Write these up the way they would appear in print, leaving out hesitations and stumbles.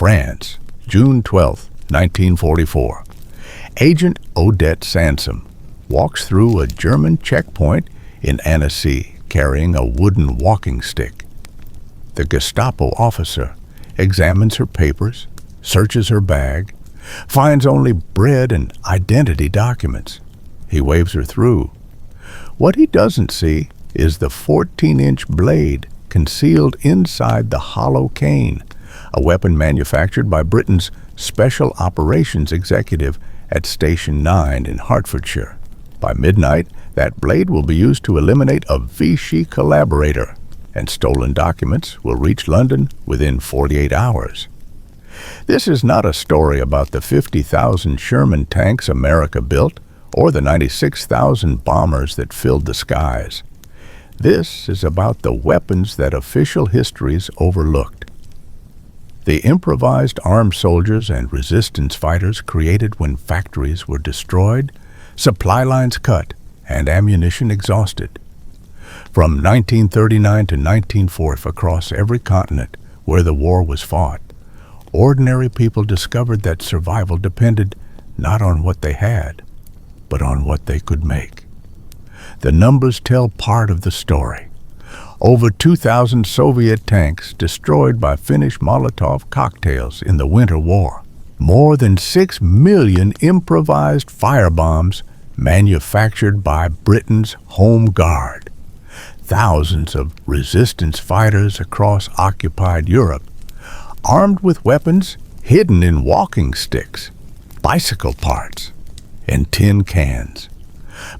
France, June 12, 1944. Agent Odette Sansom walks through a German checkpoint in Annecy carrying a wooden walking stick. The Gestapo officer examines her papers, searches her bag, finds only bread and identity documents. He waves her through. What he doesn't see is the 14-inch blade concealed inside the hollow cane, a weapon manufactured by Britain's Special Operations Executive at Station 9 in Hertfordshire. By midnight, that blade will be used to eliminate a Vichy collaborator, and stolen documents will reach London within 48 hours. This is not a story about the 50,000 Sherman tanks America built or the 96,000 bombers that filled the skies. This is about the weapons that official histories overlooked. The improvised armed soldiers and resistance fighters created when factories were destroyed, supply lines cut, and ammunition exhausted. From 1939 to 1940, across every continent where the war was fought, ordinary people discovered that survival depended not on what they had, but on what they could make. The numbers tell part of the story. Over 2,000 Soviet tanks destroyed by Finnish Molotov cocktails in the Winter War. More than 6 million improvised firebombs manufactured by Britain's Home Guard. Thousands of resistance fighters across occupied Europe, armed with weapons hidden in walking sticks, bicycle parts, and tin cans.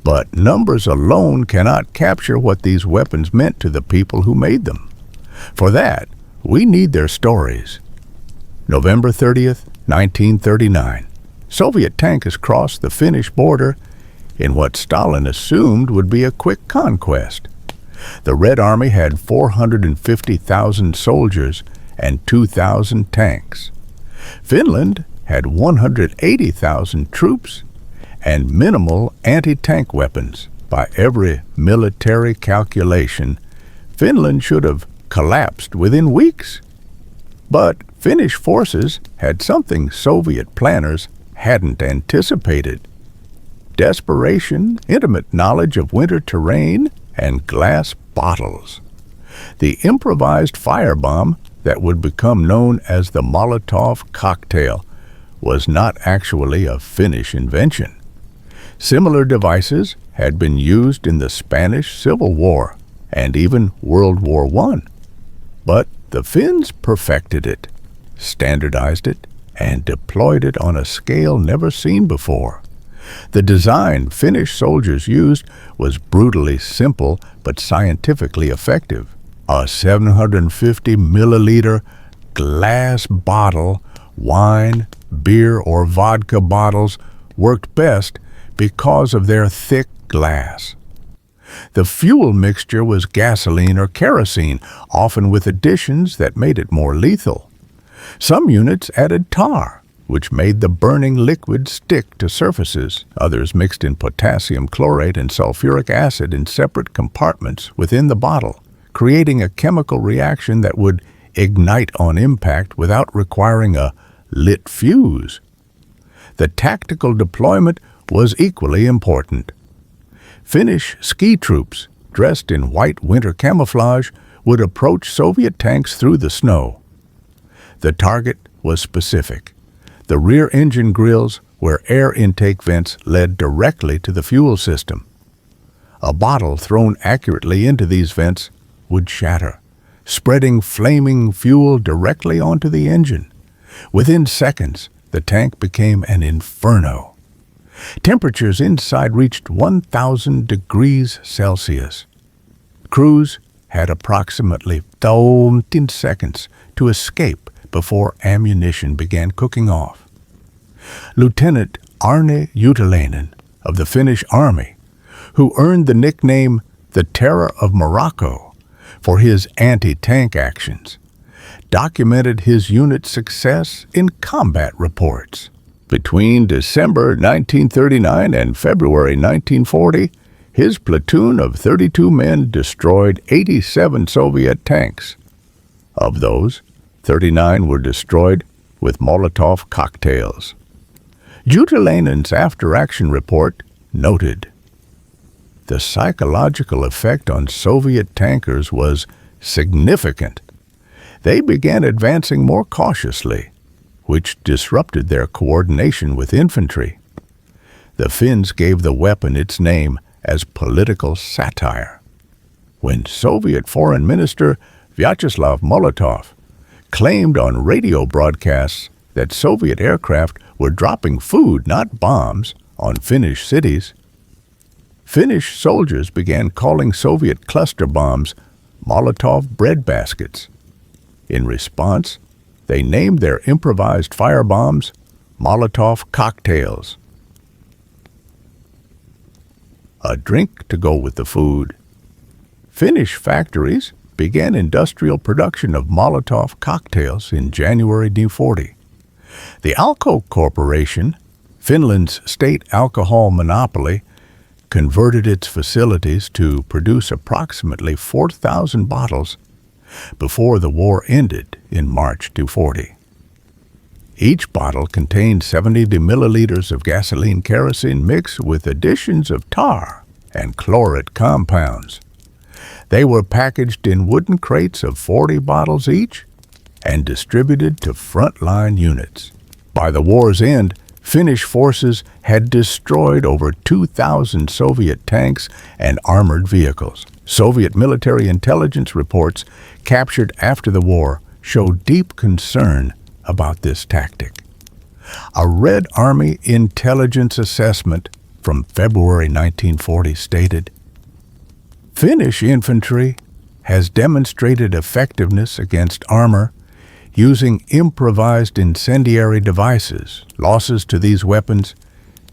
But numbers alone cannot capture what these weapons meant to the people who made them. For that, we need their stories. November 30th, 1939. Soviet tankers crossed the Finnish border in what Stalin assumed would be a quick conquest. The Red Army had 450,000 soldiers and 2,000 tanks. Finland had 180,000 troops and minimal anti-tank weapons. By every military calculation, Finland should have collapsed within weeks. But Finnish forces had something Soviet planners hadn't anticipated: desperation, intimate knowledge of winter terrain, and glass bottles. The improvised firebomb that would become known as the Molotov cocktail was not actually a Finnish invention. Similar devices had been used in the Spanish Civil War and even World War I. But the Finns perfected it, standardized it, and deployed it on a scale never seen before. The design Finnish soldiers used was brutally simple but scientifically effective. A 750 milliliter glass bottle, wine, beer, or vodka bottles worked best because of their thick glass. The fuel mixture was gasoline or kerosene, often with additions that made it more lethal. Some units added tar, which made the burning liquid stick to surfaces. Others mixed in potassium chlorate and sulfuric acid in separate compartments within the bottle, creating a chemical reaction that would ignite on impact without requiring a lit fuse. The tactical deployment was equally important. Finnish ski troops, dressed in white winter camouflage, would approach Soviet tanks through the snow. The target was specific: the rear engine grills where air intake vents led directly to the fuel system. A bottle thrown accurately into these vents would shatter, spreading flaming fuel directly onto the engine. Within seconds, the tank became an inferno. Temperatures inside reached 1,000 degrees Celsius. Crews had approximately 13 seconds to escape before ammunition began cooking off. Lieutenant Arne Juutalainen of the Finnish Army, who earned the nickname the Terror of Morocco for his anti-tank actions, documented his unit's success in combat reports. Between December 1939 and February 1940, his platoon of 32 men destroyed 87 Soviet tanks. Of those, 39 were destroyed with Molotov cocktails. Juutilainen's after-action report noted, "The psychological effect on Soviet tankers was significant. They began advancing more cautiously, which disrupted their coordination with infantry. The Finns gave the weapon its name as political satire. When Soviet Foreign Minister Vyacheslav Molotov claimed on radio broadcasts that Soviet aircraft were dropping food, not bombs, on Finnish cities, Finnish soldiers began calling Soviet cluster bombs Molotov breadbaskets. In response, they named their improvised firebombs Molotov cocktails. A drink to go with the food. Finnish factories began industrial production of Molotov cocktails in January 1940. The Alko Corporation, Finland's state alcohol monopoly, converted its facilities to produce approximately 4,000 bottles before the war ended in March 1940. Each bottle contained 70 milliliters of gasoline kerosene mixed with additions of tar and chlorate compounds. They were packaged in wooden crates of 40 bottles each and distributed to frontline units. By the war's end, Finnish forces had destroyed over 2,000 Soviet tanks and armored vehicles. Soviet military intelligence reports captured after the war showed deep concern about this tactic. A Red Army intelligence assessment from February 1940 stated, "Finnish infantry has demonstrated effectiveness against armor using improvised incendiary devices. Losses to these weapons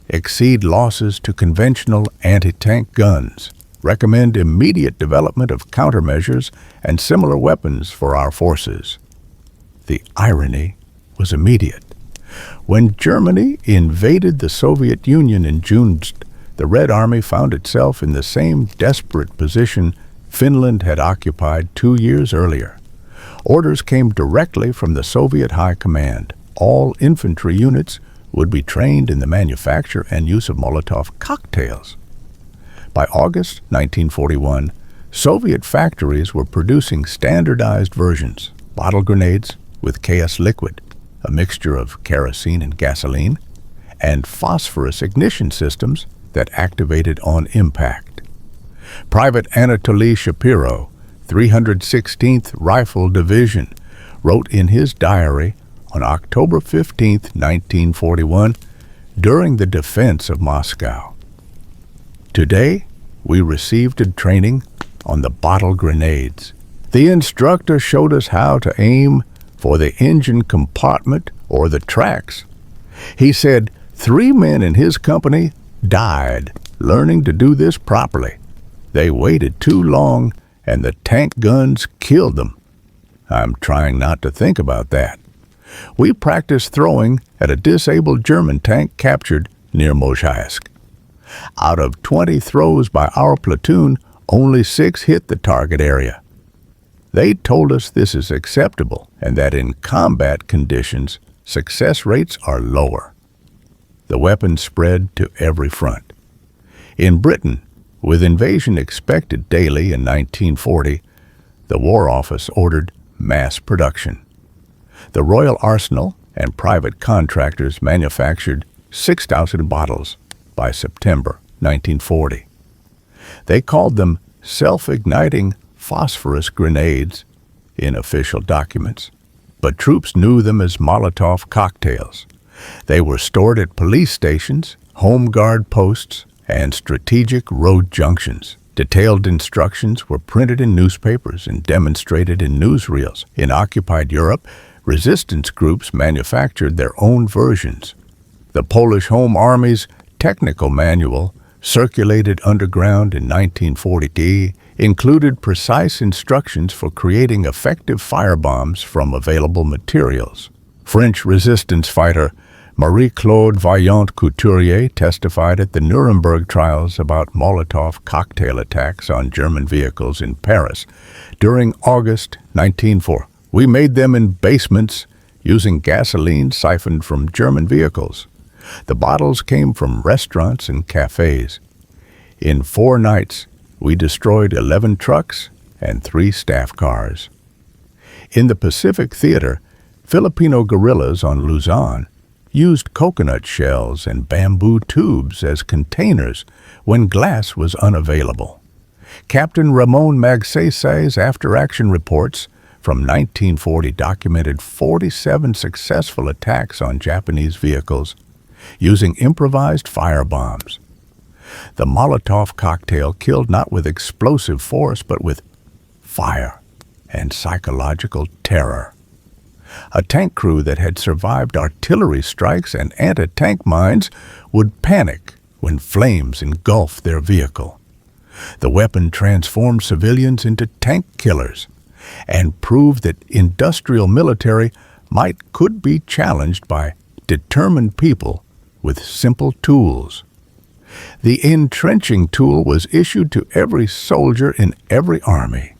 exceed losses to conventional anti-tank guns. Recommend immediate development of countermeasures and similar weapons for our forces." The irony was immediate. When Germany invaded the Soviet Union in June, the Red Army found itself in the same desperate position Finland had occupied 2 years earlier. Orders came directly from the Soviet High Command. All infantry units would be trained in the manufacture and use of Molotov cocktails. By August 1941, Soviet factories were producing standardized versions, bottle grenades with KS liquid, a mixture of kerosene and gasoline, and phosphorus ignition systems that activated on impact. Private Anatoly Shapiro, 316th Rifle Division, wrote in his diary on October 15, 1941, during the defense of Moscow, "Today, we received a training on the bottle grenades. The instructor showed us how to aim for the engine compartment or the tracks. He said 3 men in his company died learning to do this properly. They waited too long and the tank guns killed them. I'm trying not to think about that. We practiced throwing at a disabled German tank captured near Mozhaisk. Out of 20 throws by our platoon, only 6 hit the target area. They told us this is acceptable and that in combat conditions, success rates are lower." The weapon spread to every front. In Britain, with invasion expected daily in 1940, the War Office ordered mass production. The Royal Arsenal and private contractors manufactured 6,000 bottles by September 1940. They called them self-igniting phosphorus grenades in official documents, but troops knew them as Molotov cocktails. They were stored at police stations, home guard posts, and strategic road junctions. Detailed instructions were printed in newspapers and demonstrated in newsreels. In occupied Europe, resistance groups manufactured their own versions. The Polish Home Army's technical manual, circulated underground in 1940, included precise instructions for creating effective firebombs from available materials. French resistance fighter Marie-Claude Vaillant-Couturier testified at the Nuremberg trials about Molotov cocktail attacks on German vehicles in Paris during August 1940. "We made them in basements using gasoline siphoned from German vehicles. The bottles came from restaurants and cafes. In 4 nights, we destroyed 11 trucks and 3 staff cars. In the Pacific Theater, Filipino guerrillas on Luzon used coconut shells and bamboo tubes as containers when glass was unavailable. Captain Ramon Magsaysay's after-action reports from 1940 documented 47 successful attacks on Japanese vehicles using improvised firebombs. The Molotov cocktail killed not with explosive force but with fire and psychological terror. A tank crew that had survived artillery strikes and anti-tank mines would panic when flames engulfed their vehicle. The weapon transformed civilians into tank killers and proved that industrial military could be challenged by determined people with simple tools. The entrenching tool was issued to every soldier in every army.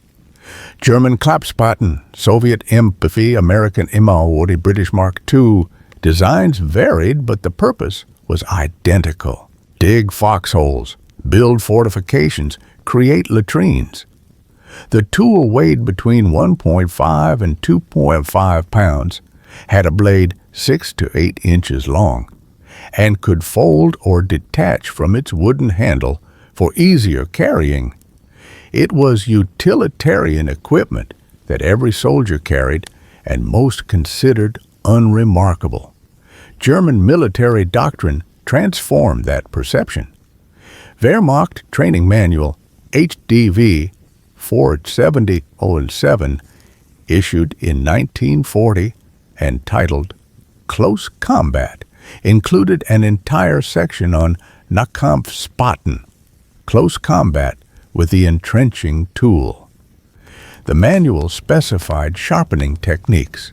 German Klappspaten, Soviet Empathy, American Imaori, British Mark II. Designs varied, but the purpose was identical. Dig foxholes, build fortifications, create latrines. The tool weighed between 1.5 and 2.5 pounds, had a blade 6 to 8 inches long, and could fold or detach from its wooden handle for easier carrying. It was utilitarian equipment that every soldier carried and most considered unremarkable. German military doctrine transformed that perception. Wehrmacht Training Manual HDV 47007, issued in 1940 and titled Close Combat, included an entire section on Nahkampfspaten, close combat with the entrenching tool. The manual specified sharpening techniques.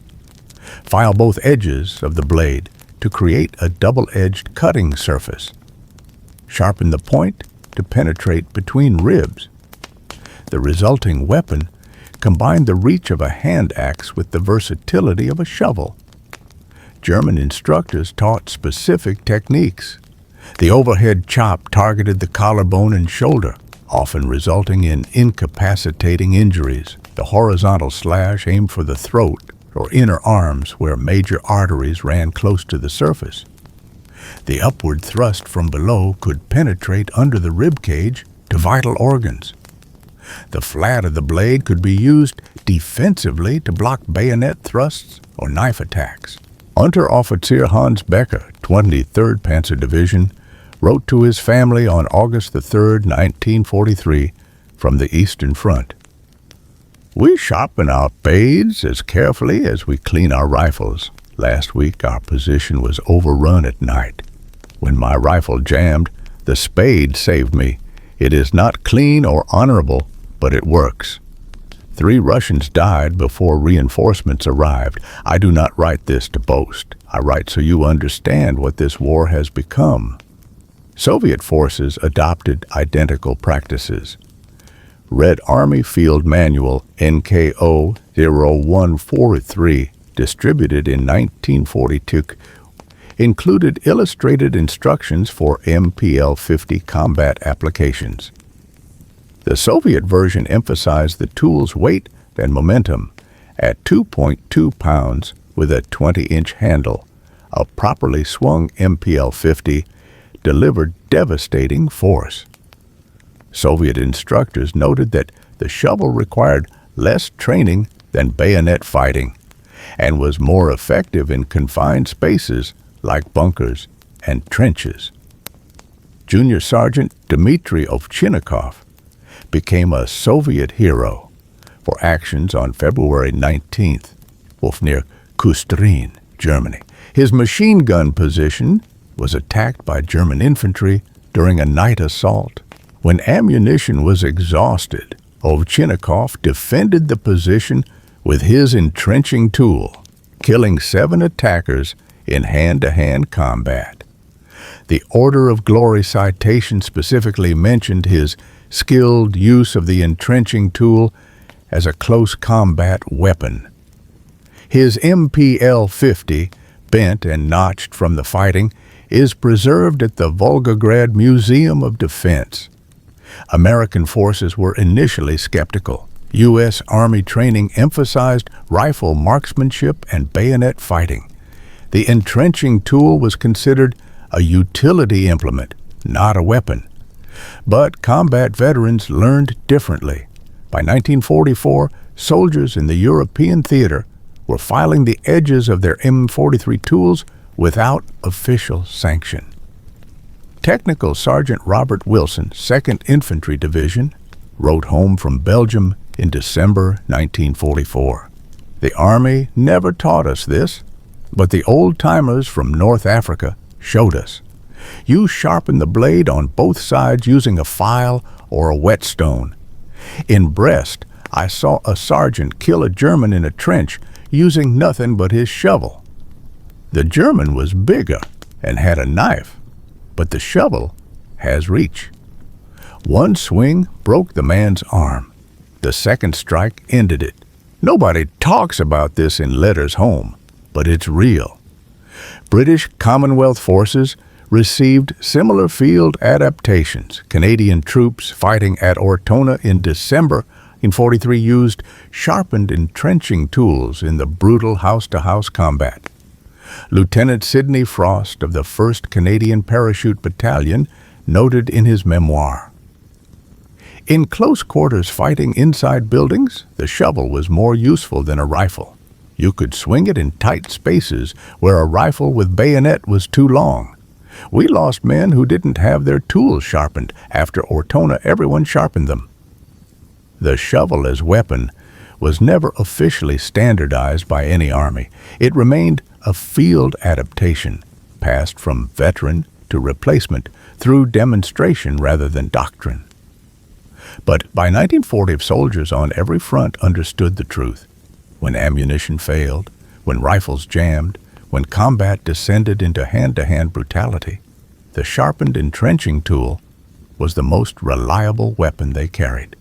File both edges of the blade to create a double-edged cutting surface. Sharpen the point to penetrate between ribs. The resulting weapon combined the reach of a hand axe with the versatility of a shovel. German instructors taught specific techniques. The overhead chop targeted the collarbone and shoulder, often resulting in incapacitating injuries. The horizontal slash aimed for the throat or inner arms where major arteries ran close to the surface. The upward thrust from below could penetrate under the rib cage to vital organs. The flat of the blade could be used defensively to block bayonet thrusts or knife attacks. Unteroffizier Hans Becker, 23rd Panzer Division, wrote to his family on August 3, 1943, from the Eastern Front. We sharpen our blades as carefully as we clean our rifles. Last week our position was overrun at night. When my rifle jammed, the spade saved me. It is not clean or honorable, but it works. 3 Russians died before reinforcements arrived. I do not write this to boast. I write so you understand what this war has become. Soviet forces adopted identical practices. Red Army Field Manual NKO 0143, distributed in 1942, included illustrated instructions for MPL-50 combat applications. The Soviet version emphasized the tool's weight and momentum. At 2.2 pounds with a 20-inch handle, a properly swung MPL-50 delivered devastating force. Soviet instructors noted that the shovel required less training than bayonet fighting and was more effective in confined spaces like bunkers and trenches. Junior Sergeant Dmitry Ovchinnikov became a Soviet hero for actions on February 19th, near Kustrin, Germany. His machine gun position was attacked by German infantry during a night assault. When ammunition was exhausted, Ovchinnikov defended the position with his entrenching tool, killing 7 attackers in hand-to-hand combat. The Order of Glory citation specifically mentioned his skilled use of the entrenching tool as a close combat weapon. His MPL-50, bent and notched from the fighting, is preserved at the Volgograd Museum of Defense. American forces were initially skeptical. U.S. Army training emphasized rifle marksmanship and bayonet fighting. The entrenching tool was considered a utility implement, not a weapon. But combat veterans learned differently. By 1944, soldiers in the European theater were filing the edges of their M43 tools without official sanction. Technical Sergeant Robert Wilson, 2nd Infantry Division, wrote home from Belgium in December 1944. The Army never taught us this, but the old-timers from North Africa showed us. You sharpen the blade on both sides using a file or a whetstone. In Brest, I saw a sergeant kill a German in a trench using nothing but his shovel. The German was bigger and had a knife, but the shovel has reach. One swing broke the man's arm. The second strike ended it. Nobody talks about this in letters home, but it's real. British Commonwealth forces received similar field adaptations. Canadian troops fighting at Ortona in December in 1943 used sharpened entrenching tools in the brutal house-to-house combat. Lieutenant Sidney Frost of the 1st Canadian Parachute Battalion noted in his memoir, "In close quarters fighting inside buildings, the shovel was more useful than a rifle. You could swing it in tight spaces where a rifle with bayonet was too long. We lost men who didn't have their tools sharpened. After Ortona, everyone sharpened them." The shovel as weapon was never officially standardized by any army. It remained a field adaptation, passed from veteran to replacement through demonstration rather than doctrine. But by 1940, soldiers on every front understood the truth. When ammunition failed, when rifles jammed, when combat descended into hand-to-hand brutality, the sharpened entrenching tool was the most reliable weapon they carried.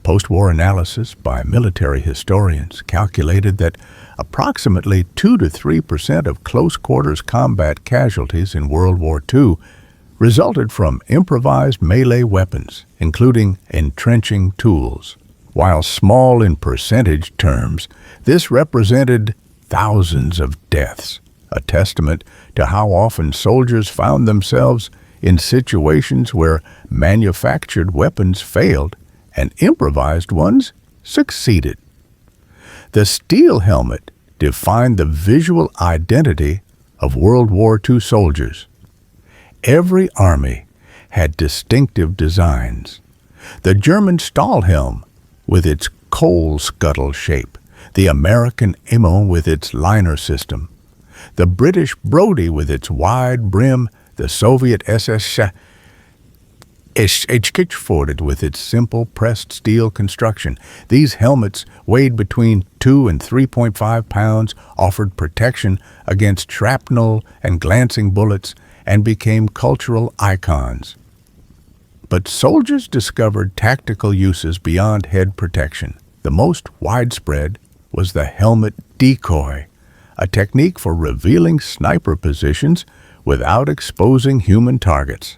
Post-war analysis by military historians calculated that approximately 2 to 3% of close-quarters combat casualties in World War II resulted from improvised melee weapons, including entrenching tools. While small in percentage terms, this represented thousands of deaths, a testament to how often soldiers found themselves in situations where manufactured weapons failed and improvised ones succeeded. The steel helmet defined the visual identity of World War II soldiers. Every army had distinctive designs. The German Stahlhelm with its coal scuttle shape, the American Immo with its liner system, the British Brodie with its wide brim, the Soviet SHARPENED with its simple pressed steel construction. These helmets weighed between 2 and 3.5 pounds, offered protection against shrapnel and glancing bullets, and became cultural icons. But soldiers discovered tactical uses beyond head protection. The most widespread was the helmet decoy, a technique for revealing sniper positions without exposing human targets.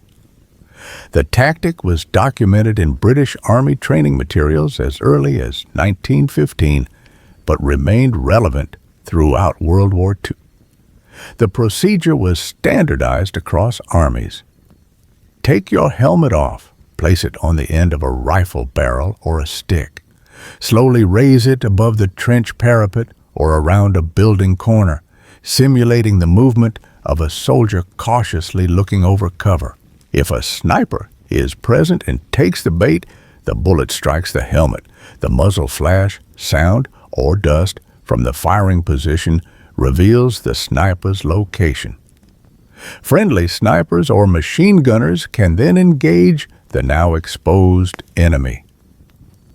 The tactic was documented in British Army training materials as early as 1915, but remained relevant throughout World War II. The procedure was standardized across armies. Take your helmet off, place it on the end of a rifle barrel or a stick. Slowly raise it above the trench parapet or around a building corner, simulating the movement of a soldier cautiously looking over cover. If a sniper is present and takes the bait, the bullet strikes the helmet. The muzzle flash, sound, or dust from the firing position reveals the sniper's location. Friendly snipers or machine gunners can then engage the now exposed enemy.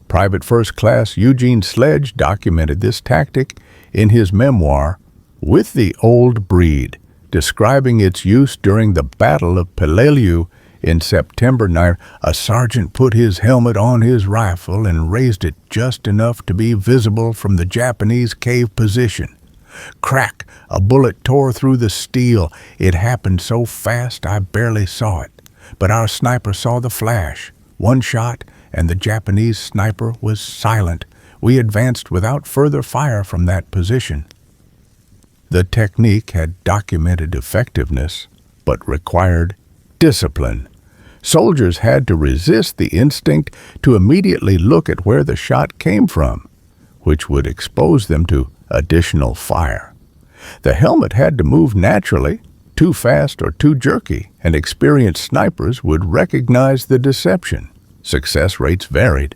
Private First Class Eugene Sledge documented this tactic in his memoir, With the Old Breed, describing its use during the Battle of Peleliu In September 9, a sergeant put his helmet on his rifle and raised it just enough to be visible from the Japanese cave position. Crack! A bullet tore through the steel. It happened so fast I barely saw it. But our sniper saw the flash. One shot, and the Japanese sniper was silent. We advanced without further fire from that position. The technique had documented effectiveness, but required discipline. Soldiers had to resist the instinct to immediately look at where the shot came from, which would expose them to additional fire. The helmet had to move naturally. Too fast or too jerky, and experienced snipers would recognize the deception. Success rates varied,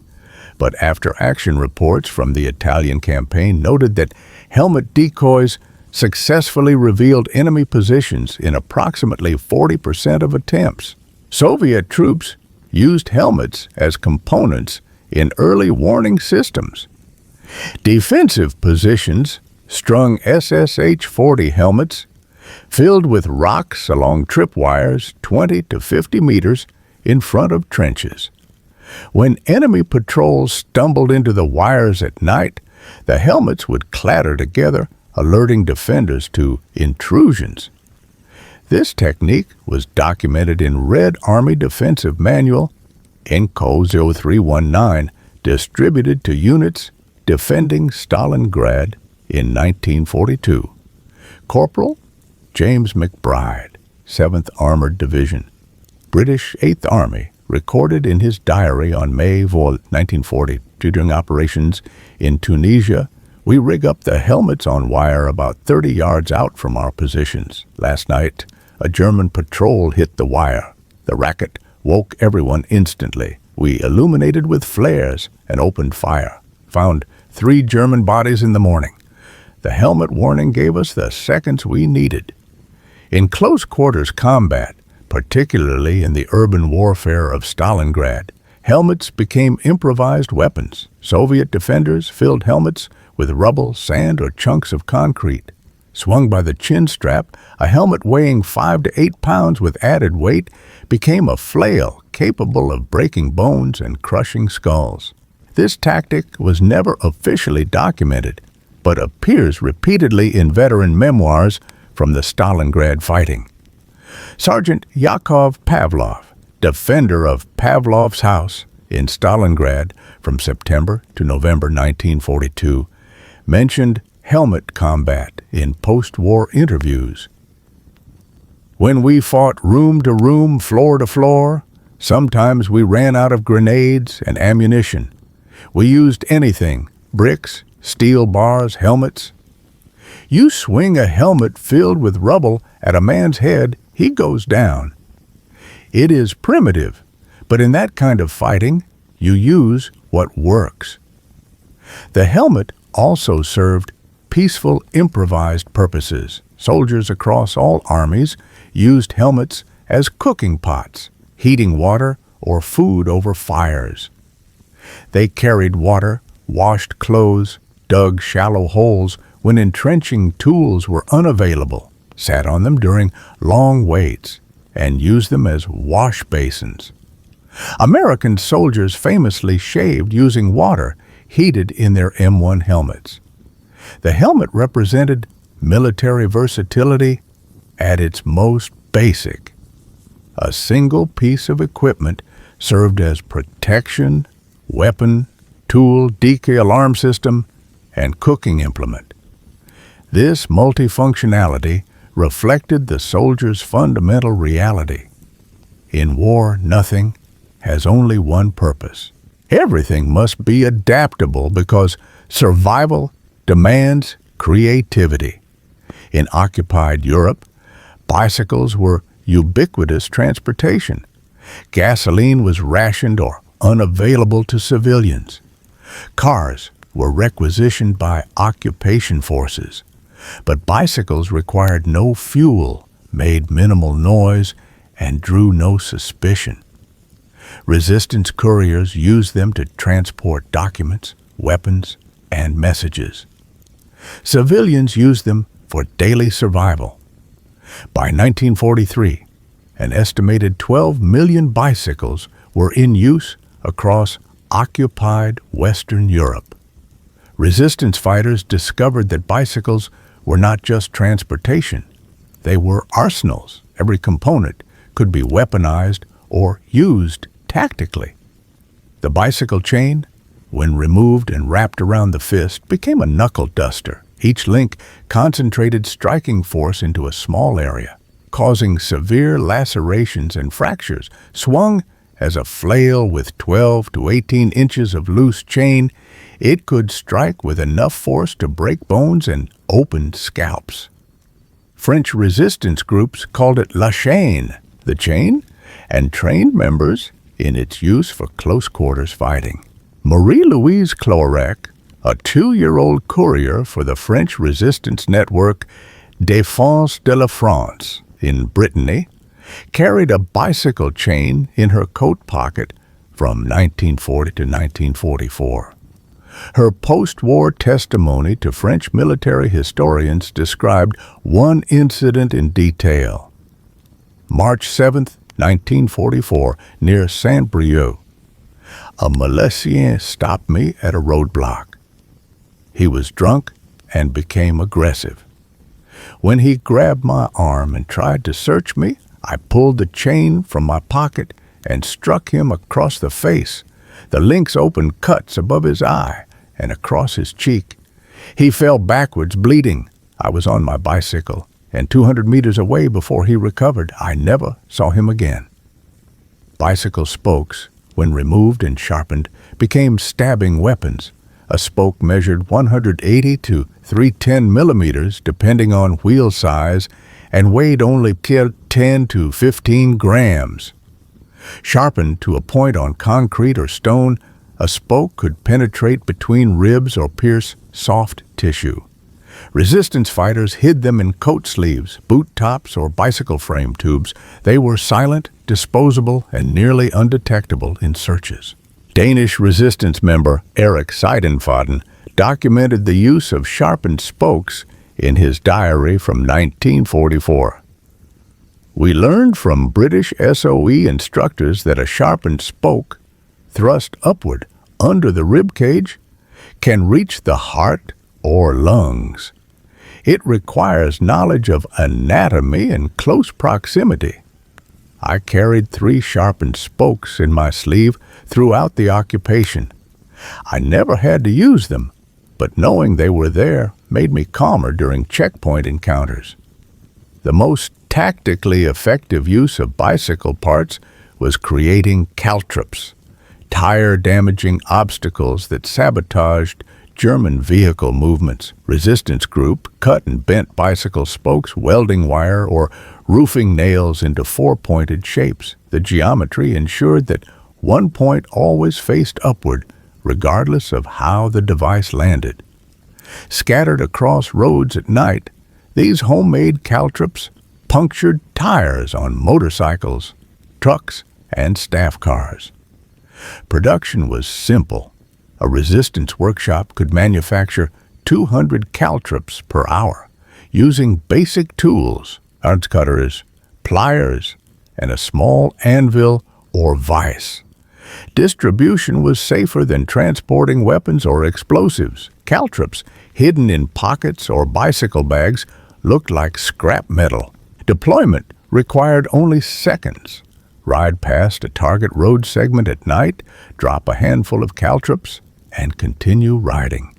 but after-action reports from the Italian campaign noted that helmet decoys successfully revealed enemy positions in approximately 40% of attempts. Soviet troops used helmets as components in early warning systems. Defensive positions strung SSH-40 helmets filled with rocks along tripwires 20 to 50 meters in front of trenches. When enemy patrols stumbled into the wires at night, the helmets would clatter together, alerting defenders to intrusions. This technique was documented in Red Army Defensive Manual, INCO 0319, distributed to units defending Stalingrad in 1942. Corporal James McBride, 7th Armored Division, British 8th Army, recorded in his diary on May 4, 1940, during operations in Tunisia, "We rig up the helmets on wire about 30 yards out from our positions. Last night, a German patrol hit the wire. The racket woke everyone instantly. We illuminated with flares and opened fire. Found 3 German bodies in the morning. The helmet warning gave us the seconds we needed." In close quarters combat, particularly in the urban warfare of Stalingrad, helmets became improvised weapons. Soviet defenders filled helmets with rubble, sand, or chunks of concrete. Swung by the chin strap, a helmet weighing 5 to 8 pounds with added weight became a flail capable of breaking bones and crushing skulls. This tactic was never officially documented, but appears repeatedly in veteran memoirs from the Stalingrad fighting. Sergeant Yakov Pavlov, defender of Pavlov's house in Stalingrad from September to November 1942, mentioned helmet combat in post-war interviews. "When we fought room to room, floor to floor, sometimes we ran out of grenades and ammunition. We used anything, bricks, steel bars, helmets. You swing a helmet filled with rubble at a man's head, he goes down. It is primitive, but in that kind of fighting, you use what works." The helmet also served peaceful, improvised purposes. Soldiers across all armies used helmets as cooking pots, heating water or food over fires. They carried water, washed clothes, dug shallow holes when entrenching tools were unavailable, sat on them during long waits, and used them as wash basins. American soldiers famously shaved using water heated in their M1 helmets. The helmet represented military versatility at its most basic. A single piece of equipment served as protection, weapon, tool, decay alarm system, and cooking implement. This multifunctionality reflected the soldier's fundamental reality. In war, nothing has only one purpose. Everything must be adaptable because survival demands creativity. In occupied Europe, bicycles were ubiquitous transportation. Gasoline was rationed or unavailable to civilians. Cars were requisitioned by occupation forces, but bicycles required no fuel, made minimal noise, and drew no suspicion. Resistance couriers used them to transport documents, weapons, and messages. Civilians used them for daily survival. By 1943, an estimated 12 million bicycles were in use across occupied Western Europe. Resistance fighters discovered that bicycles were not just transportation. They were arsenals. Every component could be weaponized or used tactically. The bicycle chain, when removed and wrapped around the fist, became a knuckle duster. Each link concentrated striking force into a small area, causing severe lacerations and fractures. Swung as a flail with 12 to 18 inches of loose chain, it could strike with enough force to break bones and open scalps. French resistance groups called it la chaîne, the chain, and trained members in its use for close-quarters fighting. Marie-Louise Clorec, a 2-year-old courier for the French resistance network Défense de la France in Brittany, carried a bicycle chain in her coat pocket from 1940 to 1944. Her post-war testimony to French military historians described one incident in detail. March 7, 1944, near Saint-Brieuc. A Milician stopped me at a roadblock. He was drunk and became aggressive. When he grabbed my arm and tried to search me, I pulled the chain from my pocket and struck him across the face. The links opened cuts above his eye and across his cheek. He fell backwards, bleeding. I was on my bicycle and 200 meters away before he recovered. I never saw him again. Bicycle spokes, when removed and sharpened, became stabbing weapons. A spoke measured 180 to 310 millimeters, depending on wheel size, and weighed only 10 to 15 grams. Sharpened to a point on concrete or stone, a spoke could penetrate between ribs or pierce soft tissue. Resistance fighters hid them in coat sleeves, boot tops, or bicycle frame tubes. They were silent, disposable, and nearly undetectable in searches. Danish resistance member Erik Seidenfaden documented the use of sharpened spokes in his diary from 1944. We learned from British SOE instructors that a sharpened spoke, thrust upward under the rib cage, can reach the heart or lungs. It requires knowledge of anatomy and close proximity. I carried 3 sharpened spokes in my sleeve throughout the occupation. I never had to use them, but knowing they were there made me calmer during checkpoint encounters. The most tactically effective use of bicycle parts was creating caltrops, tire-damaging obstacles that sabotaged German vehicle movements. Resistance group cut and bent bicycle spokes, welding wire, or roofing nails into 4-pointed shapes. The geometry ensured that one point always faced upward, regardless of how the device landed. Scattered across roads at night, these homemade caltrops punctured tires on motorcycles, trucks, and staff cars. Production was simple. A resistance workshop could manufacture 200 caltrops per hour using basic tools, adze cutters, pliers, and a small anvil or vise. Distribution was safer than transporting weapons or explosives. Caltrops, hidden in pockets or bicycle bags, looked like scrap metal. Deployment required only seconds. Ride past a target road segment at night, drop a handful of caltrops, and continue riding.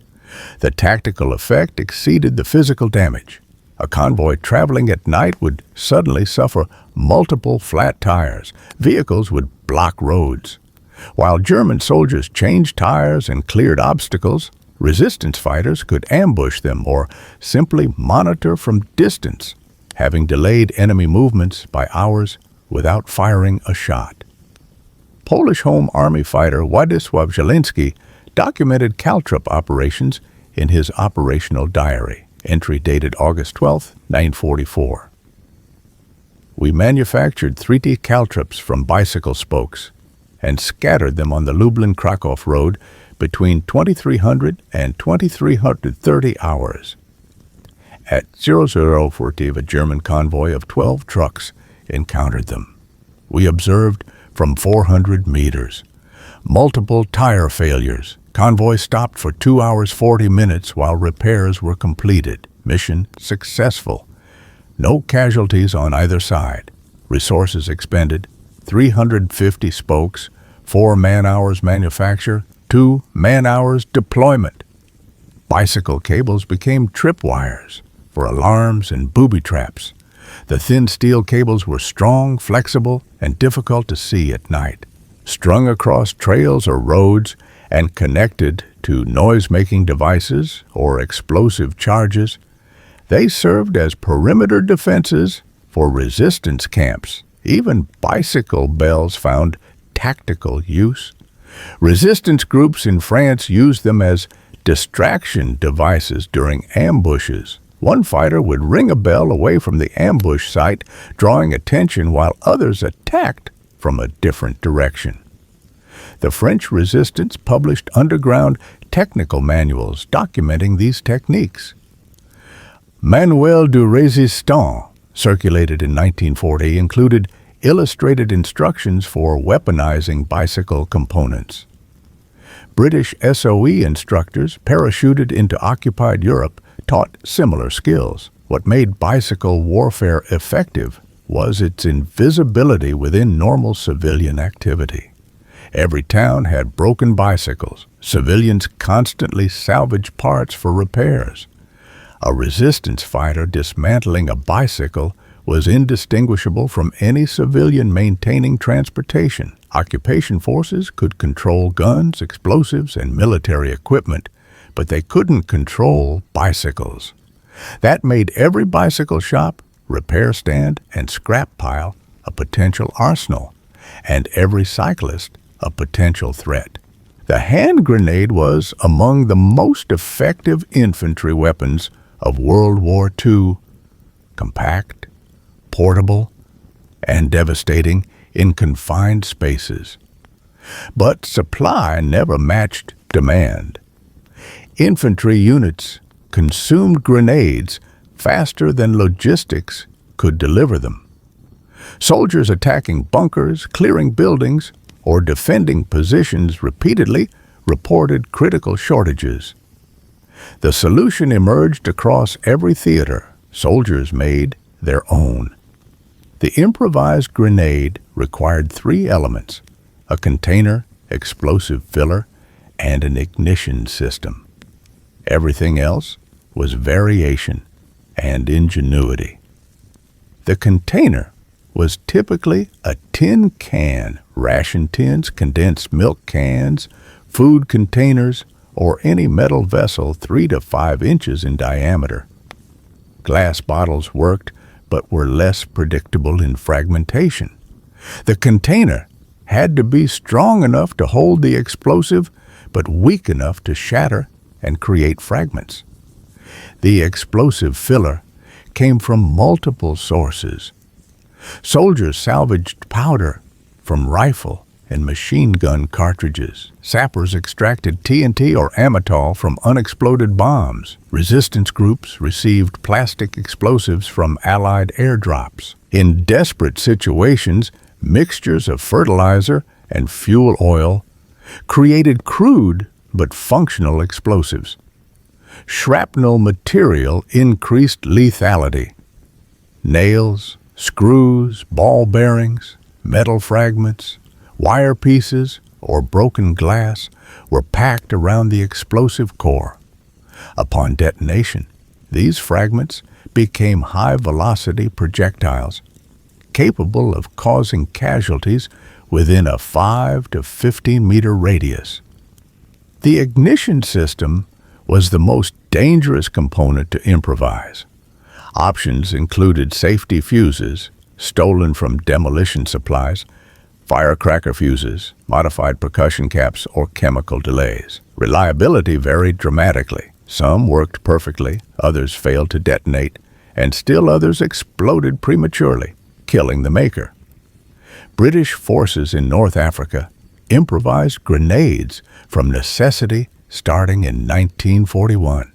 The tactical effect exceeded the physical damage. A convoy traveling at night would suddenly suffer multiple flat tires. Vehicles would block roads. While German soldiers changed tires and cleared obstacles, resistance fighters could ambush them or simply monitor from distance, having delayed enemy movements by hours without firing a shot. Polish Home Army fighter Władysław Zielinski documented caltrop operations in his operational diary, entry dated August 12, 1944. We manufactured 3D caltrops from bicycle spokes and scattered them on the Lublin-Krakow road between 2300 and 2330 hours. At 0040, a German convoy of 12 trucks encountered them. We observed from 400 meters. Multiple tire failures. Convoy stopped for 2 hours 40 minutes while repairs were completed. Mission successful. No casualties on either side. Resources expended. 350 spokes, 4 man-hours manufacture, 2 man-hours deployment. Bicycle cables became tripwires for alarms and booby traps. The thin steel cables were strong, flexible, and difficult to see at night. Strung across trails or roads and connected to noise-making devices or explosive charges, they served as perimeter defenses for resistance camps. Even bicycle bells found tactical use. Resistance groups in France used them as distraction devices during ambushes. One fighter would ring a bell away from the ambush site, drawing attention while others attacked from a different direction. The French resistance published underground technical manuals documenting these techniques. Manuel du Résistant, circulated in 1940, included illustrated instructions for weaponizing bicycle components. British SOE instructors parachuted into occupied Europe taught similar skills. What made bicycle warfare effective was its invisibility within normal civilian activity. Every town had broken bicycles. Civilians constantly salvaged parts for repairs. A resistance fighter dismantling a bicycle was indistinguishable from any civilian maintaining transportation. Occupation forces could control guns, explosives, and military equipment, but they couldn't control bicycles. That made every bicycle shop, repair stand, and scrap pile a potential arsenal, and every cyclist a potential threat. The hand grenade was among the most effective infantry weapons of World War II, compact, portable, and devastating in confined spaces. But supply never matched demand. Infantry units consumed grenades faster than logistics could deliver them. Soldiers attacking bunkers, clearing buildings, or defending positions repeatedly reported critical shortages. The solution emerged across every theater. Soldiers made their own. The improvised grenade required 3 elements: a container, explosive filler, and an ignition system. Everything else was variation and ingenuity. The container was typically a tin can, ration tins, condensed milk cans, food containers, or any metal vessel 3 to 5 inches in diameter. Glass bottles worked, but were less predictable in fragmentation. The container had to be strong enough to hold the explosive, but weak enough to shatter and create fragments. The explosive filler came from multiple sources. Soldiers salvaged powder from rifle and machine gun cartridges. Sappers extracted TNT or amytal from unexploded bombs. Resistance groups received plastic explosives from Allied airdrops. In desperate situations, mixtures of fertilizer and fuel oil created crude but functional explosives. Shrapnel material increased lethality. Nails, screws, ball bearings, metal fragments, wire pieces, or broken glass were packed around the explosive core. Upon detonation, these fragments became high-velocity projectiles, capable of causing casualties within a 5 to 15-meter radius. The ignition system was the most dangerous component to improvise. Options included safety fuses, stolen from demolition supplies, firecracker fuses, modified percussion caps, or chemical delays. Reliability varied dramatically. Some worked perfectly, others failed to detonate, and still others exploded prematurely, killing the maker. British forces in North Africa improvised grenades from necessity starting in 1941.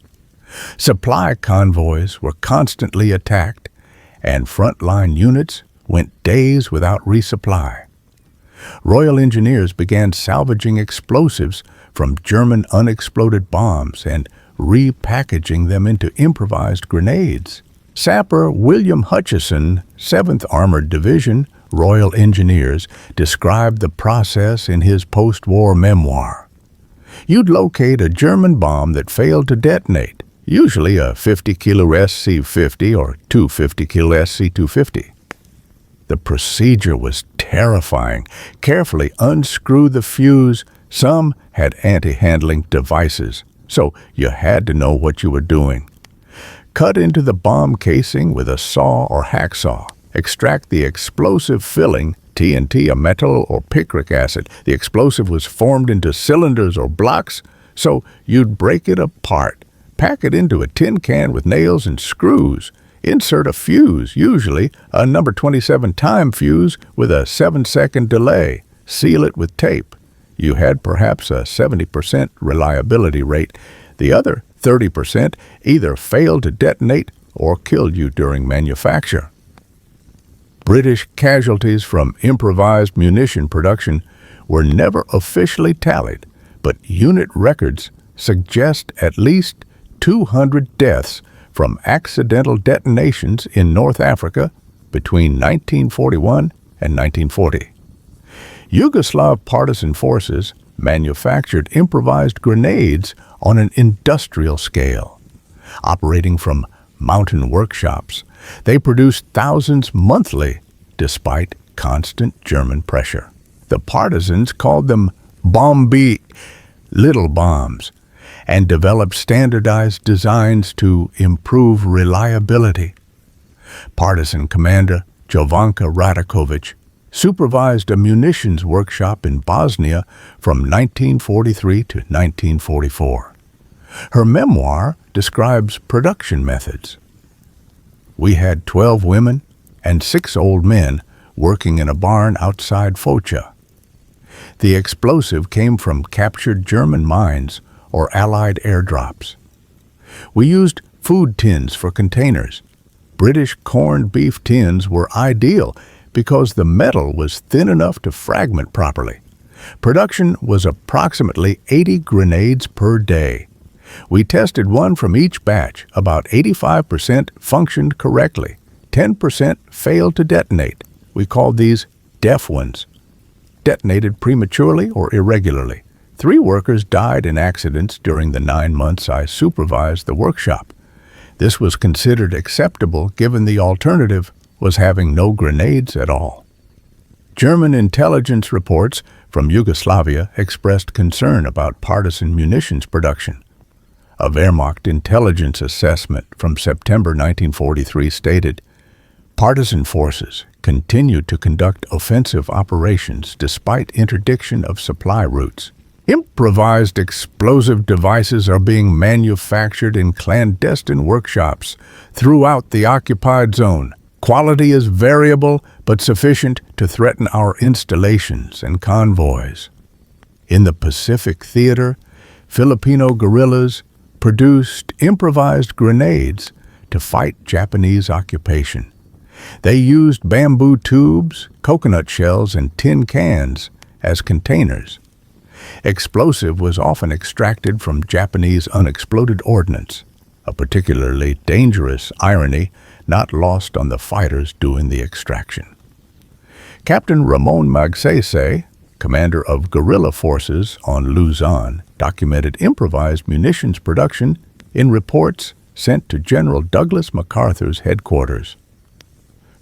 Supply convoys were constantly attacked, and frontline units went days without resupply. Royal Engineers began salvaging explosives from German unexploded bombs and repackaging them into improvised grenades. Sapper William Hutchison, 7th Armored Division, Royal Engineers, described the process in his post-war memoir. You'd locate a German bomb that failed to detonate, usually a 50-kilo SC-50 or 250-kilo SC-250. The procedure was terrifying. Carefully unscrew the fuse. Some had anti-handling devices, so you had to know what you were doing. Cut into the bomb casing with a saw or hacksaw. Extract the explosive filling, TNT, a metal, or picric acid. The explosive was formed into cylinders or blocks, so you'd break it apart. Pack it into a tin can with nails and screws. Insert a fuse, usually a number 27 time fuse with a 7-second delay. Seal it with tape. You had perhaps a 70% reliability rate. The other 30% either failed to detonate or killed you during manufacture. British casualties from improvised munition production were never officially tallied, but unit records suggest at least 200 deaths from accidental detonations in North Africa between 1941 and 1940. Yugoslav partisan forces manufactured improvised grenades on an industrial scale. Operating from mountain workshops, they produced thousands monthly despite constant German pressure. The partisans called them bombi, little bombs, and developed standardized designs to improve reliability. Partisan commander Jovanka Radakovic supervised a munitions workshop in Bosnia from 1943 to 1944. Her memoir describes production methods. We had 12 women and 6 old men working in a barn outside Foča. The explosive came from captured German mines or Allied airdrops. We used food tins for containers. British corned beef tins were ideal because the metal was thin enough to fragment properly. Production was approximately 80 grenades per day. We tested one from each batch. About 85% functioned correctly. 10% failed to detonate. We called these deaf ones. Detonated prematurely or irregularly. 3 workers died in accidents during the 9 months I supervised the workshop. This was considered acceptable given the alternative was having no grenades at all. German intelligence reports from Yugoslavia expressed concern about partisan munitions production. A Wehrmacht intelligence assessment from September 1943 stated, partisan forces continued to conduct offensive operations despite interdiction of supply routes. Improvised explosive devices are being manufactured in clandestine workshops throughout the occupied zone. Quality is variable but sufficient to threaten our installations and convoys. In the Pacific Theater, Filipino guerrillas produced improvised grenades to fight Japanese occupation. They used bamboo tubes, coconut shells, and tin cans as containers. Explosive was often extracted from Japanese unexploded ordnance, a particularly dangerous irony not lost on the fighters doing the extraction. Captain Ramon Magsaysay, commander of guerrilla forces on Luzon, documented improvised munitions production in reports sent to General Douglas MacArthur's headquarters.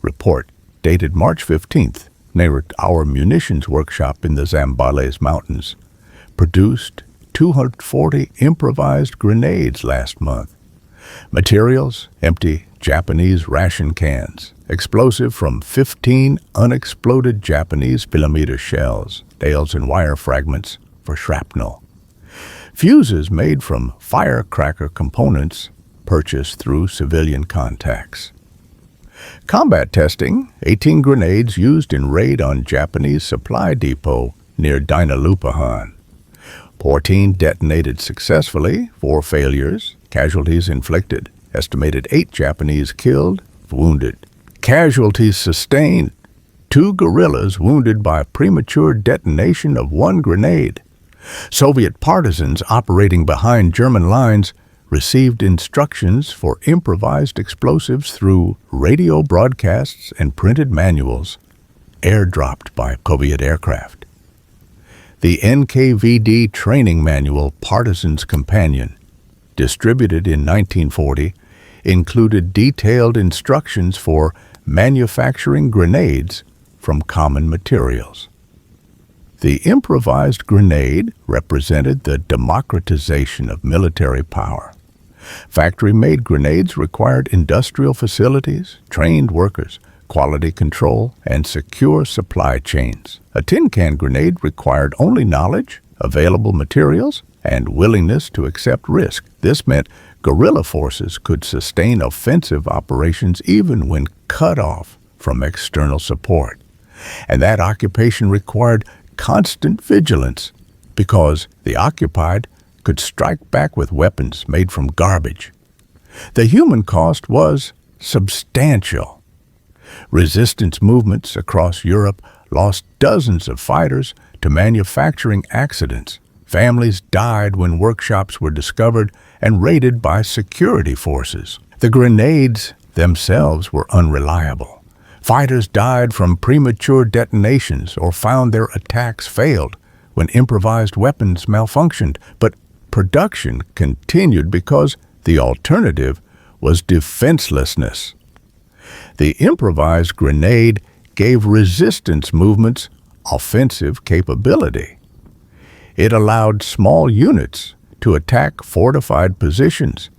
Report dated March 15th narrated our munitions workshop in the Zambales Mountains produced 240 improvised grenades last month. Materials, empty Japanese ration cans. Explosive from 15 unexploded Japanese millimeter shells, nails and wire fragments for shrapnel. Fuses made from firecracker components purchased through civilian contacts. Combat testing, 18 grenades used in raid on Japanese supply depot near Dinalupahan. 14 detonated successfully, 4 failures, casualties inflicted. Estimated 8 Japanese killed, wounded. Casualties sustained. 2 guerrillas wounded by premature detonation of 1 grenade. Soviet partisans operating behind German lines received instructions for improvised explosives through radio broadcasts and printed manuals, airdropped by Soviet aircraft. The NKVD training manual Partisan's Companion, distributed in 1940, included detailed instructions for manufacturing grenades from common materials. The improvised grenade represented the democratization of military power. Factory-made grenades required industrial facilities, trained workers, quality control, and secure supply chains. A tin can grenade required only knowledge, available materials, and willingness to accept risk. This meant guerrilla forces could sustain offensive operations even when cut off from external support. And that occupation required constant vigilance because the occupied could strike back with weapons made from garbage. The human cost was substantial. Resistance movements across Europe lost dozens of fighters to manufacturing accidents. Families died when workshops were discovered and raided by security forces. The grenades themselves were unreliable. Fighters died from premature detonations or found their attacks failed when improvised weapons malfunctioned, but production continued because the alternative was defenselessness. The improvised grenade gave resistance movements offensive capability. It allowed small units to attack fortified positions,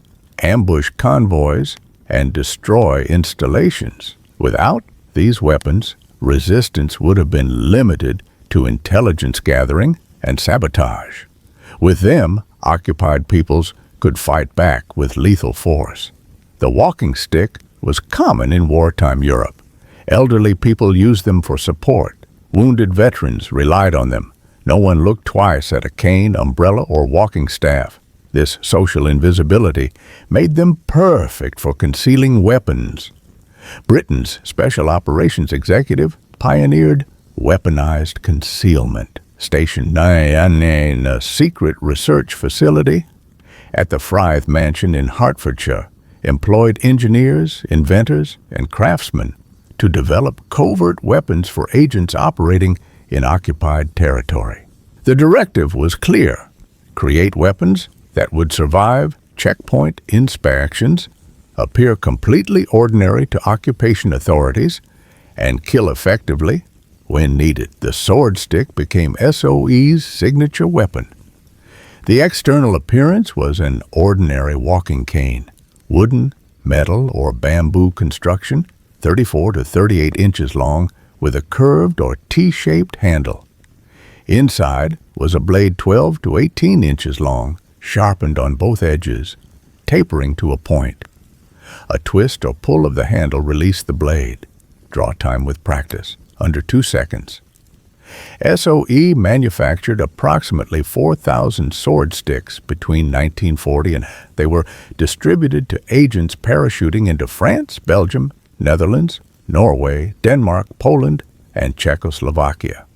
ambush convoys, and destroy installations. Without these weapons, resistance would have been limited to intelligence gathering and sabotage. With them, occupied peoples could fight back with lethal force. The walking stick was common in wartime Europe. Elderly people used them for support. Wounded veterans relied on them. No one looked twice at a cane, umbrella, or walking staff. This social invisibility made them perfect for concealing weapons. Britain's Special Operations Executive pioneered weaponized concealment. Stationed in a secret research facility at the Fryth Mansion in Hertfordshire, employed engineers, inventors, and craftsmen to develop covert weapons for agents operating in occupied territory. The directive was clear: create weapons that would survive checkpoint inspections, appear completely ordinary to occupation authorities, and kill effectively when needed. The sword stick became SOE's signature weapon. The external appearance was an ordinary walking cane, wooden, metal, or bamboo construction, 34 to 38 inches long, with a curved or T-shaped handle. Inside was a blade 12 to 18 inches long, sharpened on both edges, tapering to a point. A twist or pull of the handle released the blade. Draw time with practice, under 2 seconds. SOE manufactured approximately 4,000 sword sticks between 1940 and they were distributed to agents parachuting into France, Belgium, Netherlands, Norway, Denmark, Poland, and Czechoslovakia.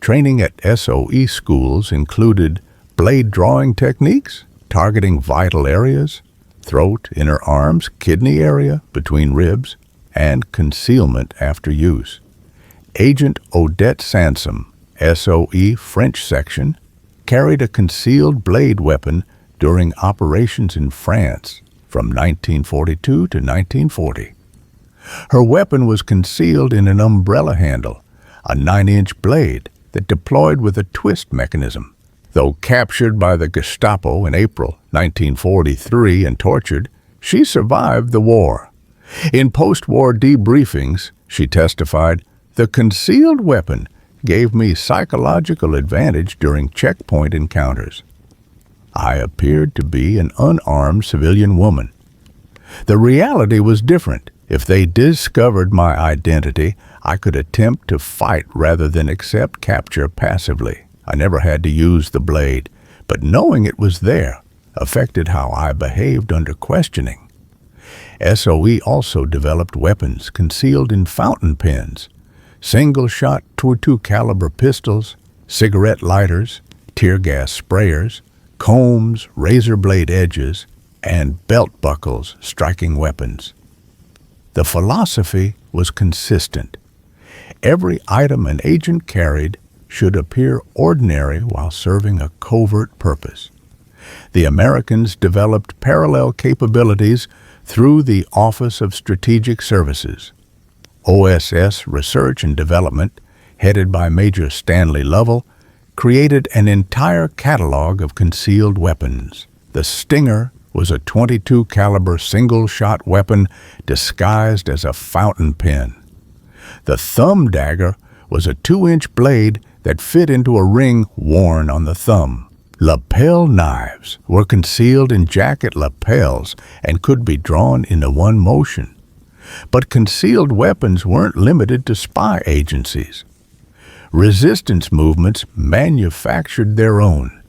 Training at SOE schools included blade drawing techniques, targeting vital areas, throat, inner arms, kidney area, between ribs, and concealment after use. Agent Odette Sansom, SOE French section, carried a concealed blade weapon during operations in France from 1942 to 1940. Her weapon was concealed in an umbrella handle, a 9-inch blade that deployed with a twist mechanism. Though captured by the Gestapo in April 1943 and tortured, she survived the war. In post-war debriefings, she testified, "The concealed weapon gave me psychological advantage during checkpoint encounters. I appeared to be an unarmed civilian woman. The reality was different. If they discovered my identity, I could attempt to fight rather than accept capture passively. I never had to use the blade, but knowing it was there affected how I behaved under questioning." SOE also developed weapons concealed in fountain pens, single-shot .22 caliber pistols, cigarette lighters, tear gas sprayers, combs, razor blade edges, and belt buckles striking weapons. The philosophy was consistent. Every item an agent carried should appear ordinary while serving a covert purpose. The Americans developed parallel capabilities through the Office of Strategic Services. OSS Research and Development, headed by Major Stanley Lovell, created an entire catalog of concealed weapons. The Stinger was a .22 caliber single-shot weapon disguised as a fountain pen. The Thumb Dagger was a 2-inch blade that fit into a ring worn on the thumb. Lapel knives were concealed in jacket lapels and could be drawn into one motion. But concealed weapons weren't limited to spy agencies. Resistance movements manufactured their own.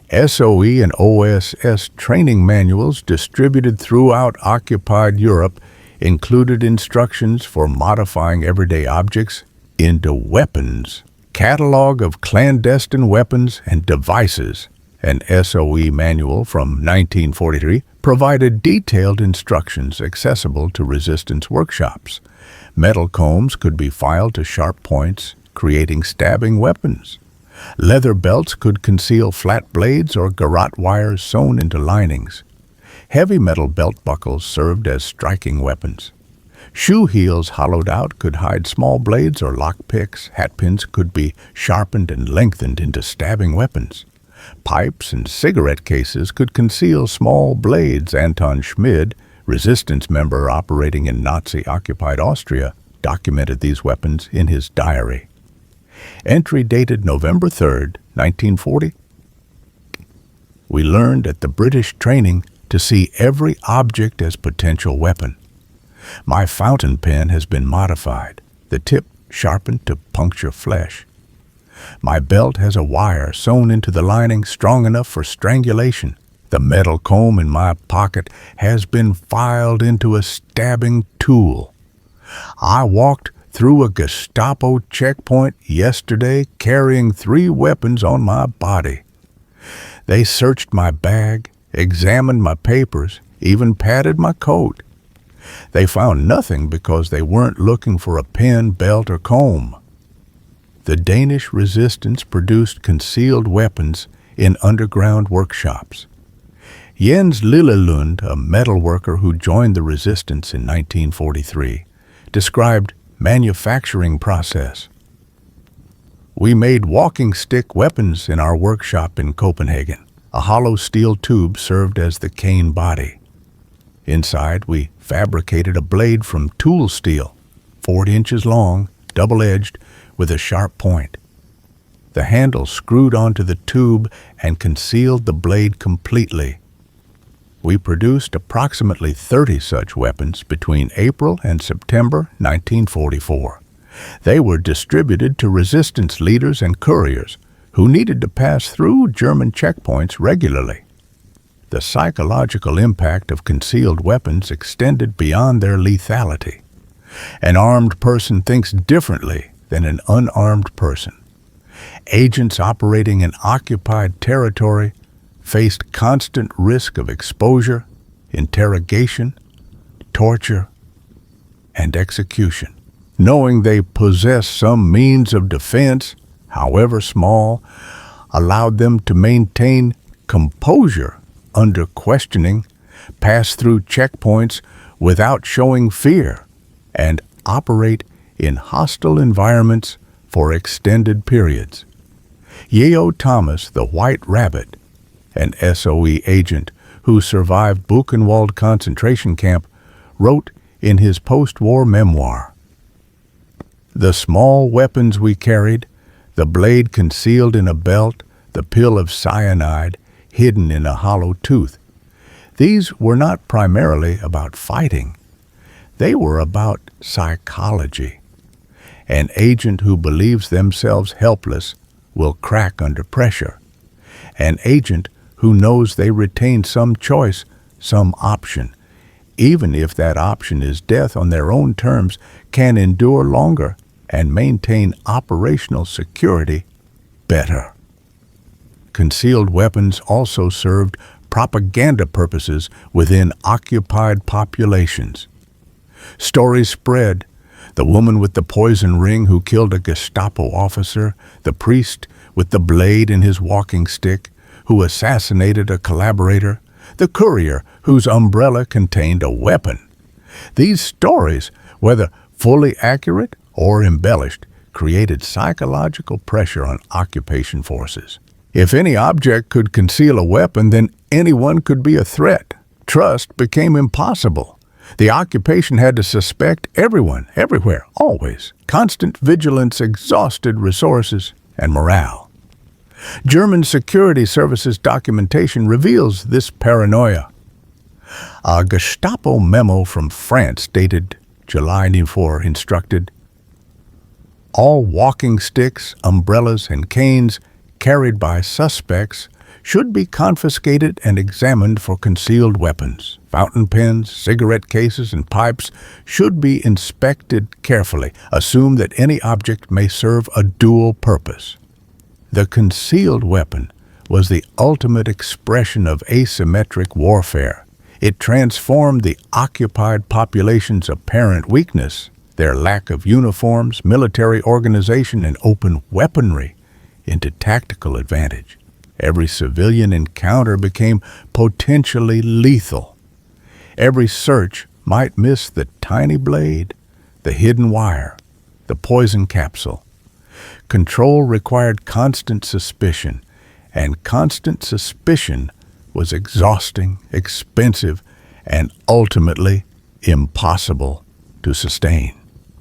SOE and OSS training manuals distributed throughout occupied Europe included instructions for modifying everyday objects into weapons. Catalog of clandestine weapons and devices, an SOE manual from 1943, provided detailed instructions accessible to resistance workshops. Metal combs could be filed to sharp points, creating stabbing weapons. Leather belts could conceal flat blades or garrote wires sewn into linings. Heavy metal belt buckles served as striking weapons. Shoe heels hollowed out could hide small blades or lock picks. Hat pins could be sharpened and lengthened into stabbing weapons. Pipes and cigarette cases could conceal small blades. Anton Schmid, resistance member operating in Nazi-occupied Austria, documented these weapons in his diary. Entry dated November 3, 1940. We learned at the British training to see every object as potential weapon. My fountain pen has been modified, the tip sharpened to puncture flesh. My belt has a wire sewn into the lining strong enough for strangulation. The metal comb in my pocket has been filed into a stabbing tool. I walked through a Gestapo checkpoint yesterday carrying 3 weapons on my body. They searched my bag, examined my papers, even patted my coat. They found nothing because they weren't looking for a pen, belt, or comb. The Danish resistance produced concealed weapons in underground workshops. Jens Lillelund, a metal worker who joined the resistance in 1943, described manufacturing process. We made walking stick weapons in our workshop in Copenhagen. A hollow steel tube served as the cane body. Inside, we fabricated a blade from tool steel, 40 inches long, double-edged, with a sharp point. The handle screwed onto the tube and concealed the blade completely. We produced approximately 30 such weapons between April and September 1944. They were distributed to resistance leaders and couriers who needed to pass through German checkpoints regularly. The psychological impact of concealed weapons extended beyond their lethality. An armed person thinks differently than an unarmed person. Agents operating in occupied territory faced constant risk of exposure, interrogation, torture, and execution. Knowing they possessed some means of defense, however small, allowed them to maintain composure under questioning, pass through checkpoints without showing fear, and operate in hostile environments for extended periods. Yeo Thomas, the White Rabbit, an SOE agent who survived Buchenwald concentration camp, wrote in his post-war memoir, "The small weapons we carried, the blade concealed in a belt, the pill of cyanide hidden in a hollow tooth, these were not primarily about fighting. They were about psychology. An agent who believes themselves helpless will crack under pressure. An agent who knows they retain some choice, some option, even if that option is death on their own terms, can endure longer and maintain operational security better. Concealed weapons also served propaganda purposes within occupied populations. Stories spread: the woman with the poison ring who killed a Gestapo officer, the priest with the blade in his walking stick who assassinated a collaborator, the courier whose umbrella contained a weapon. These stories, whether fully accurate or embellished, created psychological pressure on occupation forces. If any object could conceal a weapon, then anyone could be a threat. Trust became impossible. The occupation had to suspect everyone, everywhere, always. Constant vigilance exhausted resources and morale. German security services documentation reveals this paranoia. A Gestapo memo from France dated July 94 instructed, "All walking sticks, umbrellas, and canes carried by suspects should be confiscated and examined for concealed weapons. Fountain pens, cigarette cases, and pipes should be inspected carefully. Assume that any object may serve a dual purpose." The concealed weapon was the ultimate expression of asymmetric warfare. It transformed the occupied population's apparent weakness, their lack of uniforms, military organization, and open weaponry, into tactical advantage. Every civilian encounter became potentially lethal. Every search might miss the tiny blade, the hidden wire, the poison capsule. Control required constant suspicion, and constant suspicion was exhausting, expensive, and ultimately impossible to sustain.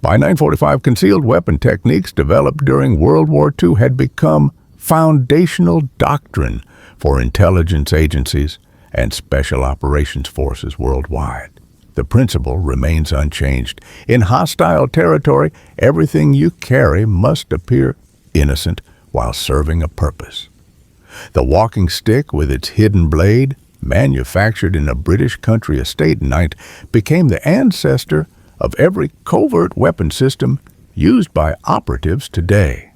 By 1945, concealed weapon techniques developed during World War II had become foundational doctrine for intelligence agencies and special operations forces worldwide. The principle remains unchanged. In hostile territory, everything you carry must appear innocent while serving a purpose. The walking stick with its hidden blade, manufactured in a British country estate night, became the ancestor of every covert weapon system used by operatives today.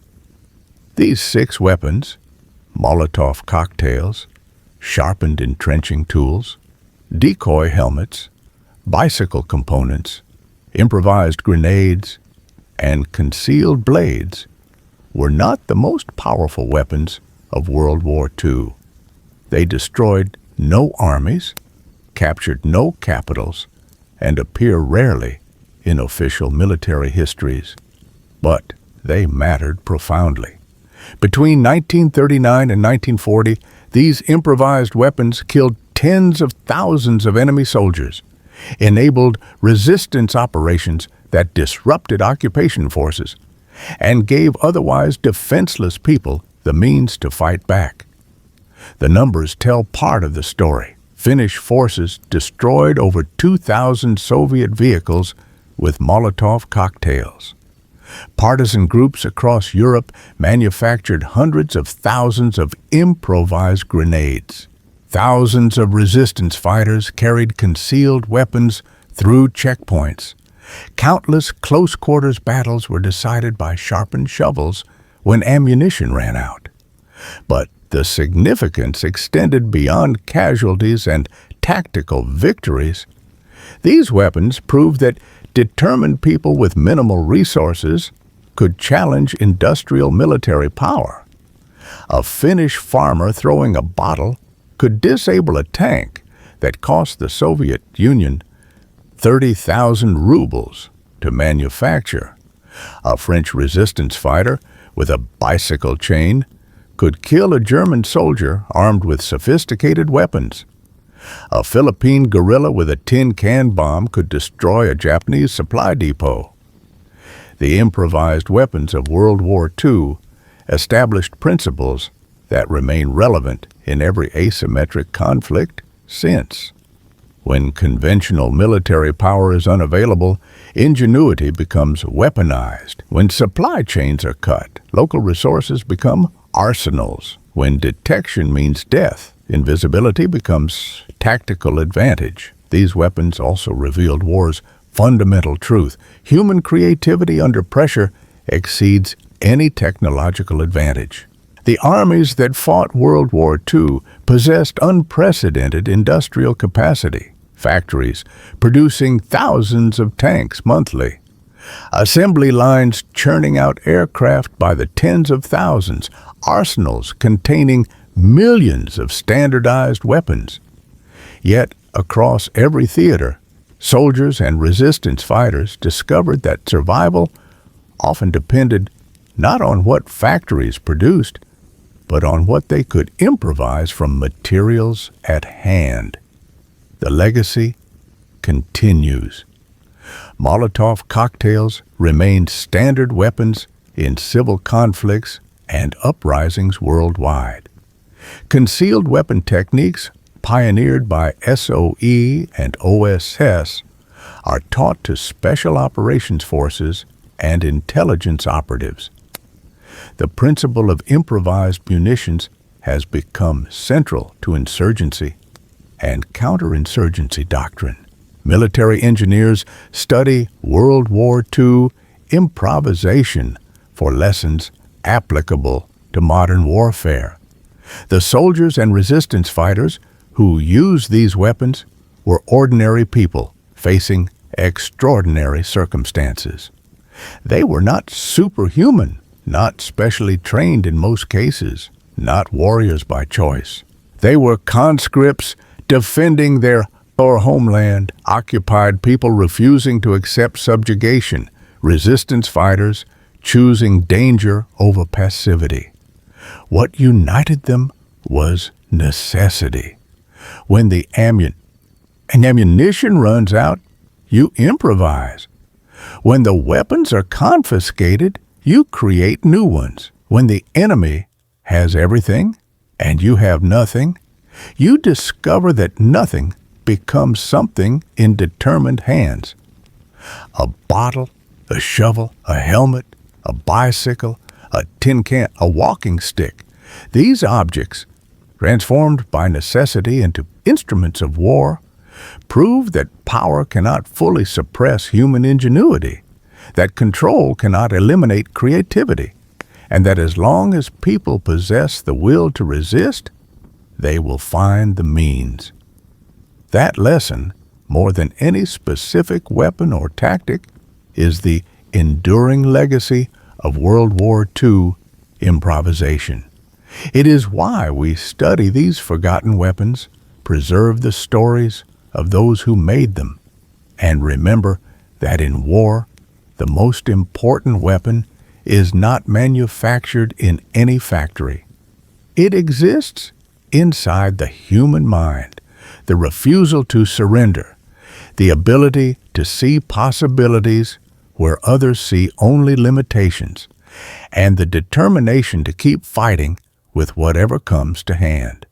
These 6 weapons, Molotov cocktails, sharpened entrenching tools, decoy helmets, bicycle components, improvised grenades, and concealed blades, were not the most powerful weapons of World War II. They destroyed no armies, captured no capitals, and appear rarely in official military histories. But they mattered profoundly. Between 1939 and 1940, these improvised weapons killed tens of thousands of enemy soldiers, enabled resistance operations that disrupted occupation forces, and gave otherwise defenseless people the means to fight back. The numbers tell part of the story. Finnish forces destroyed over 2,000 Soviet vehicles with Molotov cocktails. Partisan groups across Europe manufactured hundreds of thousands of improvised grenades. Thousands of resistance fighters carried concealed weapons through checkpoints. Countless close-quarters battles were decided by sharpened shovels when ammunition ran out. But the significance extended beyond casualties and tactical victories. These weapons proved that determined people with minimal resources could challenge industrial military power. A Finnish farmer throwing a bottle could disable a tank that cost the Soviet Union 30,000 rubles to manufacture. A French resistance fighter with a bicycle chain could kill a German soldier armed with sophisticated weapons. A Philippine guerrilla with a tin can bomb could destroy a Japanese supply depot. The improvised weapons of World War II established principles that remain relevant in every asymmetric conflict since. When conventional military power is unavailable, ingenuity becomes weaponized. When supply chains are cut, local resources become arsenals. When detection means death, invisibility becomes tactical advantage. These weapons also revealed war's fundamental truth. Human creativity under pressure exceeds any technological advantage. The armies that fought World War II possessed unprecedented industrial capacity, factories producing thousands of tanks monthly, assembly lines churning out aircraft by the tens of thousands, arsenals containing millions of standardized weapons. Yet, across every theater, soldiers and resistance fighters discovered that survival often depended not on what factories produced, but on what they could improvise from materials at hand. The legacy continues. Molotov cocktails remained standard weapons in civil conflicts and uprisings worldwide. Concealed weapon techniques pioneered by SOE and OSS are taught to special operations forces and intelligence operatives. The principle of improvised munitions has become central to insurgency and counterinsurgency doctrine. Military engineers study World War II improvisation for lessons applicable to modern warfare. The soldiers and resistance fighters who used these weapons were ordinary people facing extraordinary circumstances. They were not superhuman, not specially trained in most cases, not warriors by choice. They were conscripts defending their homeland, occupied people refusing to accept subjugation, resistance fighters choosing danger over passivity. What united them was necessity. When the ammunition runs out, you improvise. When the weapons are confiscated, you create new ones. When the enemy has everything and you have nothing, you discover that nothing becomes something in determined hands. A bottle, a shovel, a helmet, a bicycle, a tin can, a walking stick. These objects, transformed by necessity into instruments of war, prove that power cannot fully suppress human ingenuity, that control cannot eliminate creativity, and that as long as people possess the will to resist, they will find the means. That lesson, more than any specific weapon or tactic, is the enduring legacy of World War II improvisation. It is why we study these forgotten weapons, preserve the stories of those who made them, and remember that in war, the most important weapon is not manufactured in any factory. It exists inside the human mind. The refusal to surrender, the ability to see possibilities where others see only limitations, and the determination to keep fighting with whatever comes to hand.